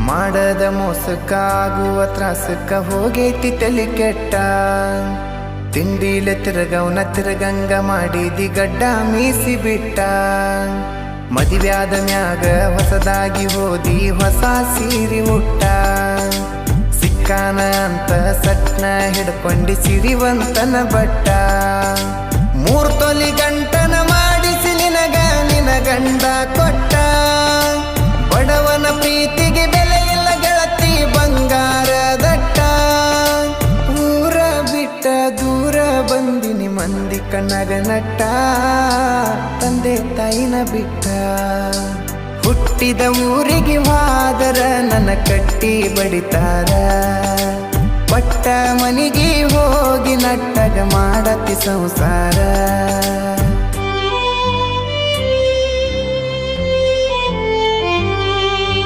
ಮಾಡದ ಮೋಸಕ್ಕ ಆಗುವ ತ್ರಾಸಕ್ಕ ಹೋಗೈತಿ ತಲೆ ಕೆಟ್ಟ. ತಿಂಡಿಲೆ ತಿರುಗವನ ತಿರುಗಂಗ ಮಾಡಿದಿ ಗಡ್ಡ ಮೀಸಿ ಬಿಟ್ಟ. ಮದುವ್ಯಾದ ಮ್ಯಾಗ ಹೊಸದಾಗಿ ಹೋದಿ ಹೊಸ ಸೀರಿ ಉಟ್ಟ. ಸಿಕ್ಕಾನ ಅಂತ ಸಟ್ನ ಹಿಡ್ಕೊಂಡಿ ಸಿರಿವಂತನ ಬಟ್ಟ. 3 ತೊಲಿ ಗಂಟನ ಮಾಡಿಸಿ ನಿನಗ ನಿನ ಗಂಡ ಕೊಟ್ಟ. ಬಡವನ ಪ್ರೀತಿಗೆ ಬೆಲೆ ಇಲ್ಲ ಗೆಳತಿ ಬಂಗಾರ ದಟ್ಟ. ಊರ ಬಿಟ್ಟ ದೂರ ಬಂದಿನಿ ಮಂದಿ ಕಣ್ಣಗ ನಟ್ಟ. ತಂದೆ ತಾಯಿನ ಬಿಟ್ಟ ಹುಟ್ಟಿದ ಊರಿಗೆ ಹೋದರ ನನ್ನ ಕಟ್ಟಿ ಬಡಿತಾರ. ಪಟ್ಟ ಮನಿಗೆ ಹೋಗಿ ನಟ್ಟಗ ಮಾಡತಿ ಸಂಸಾರ.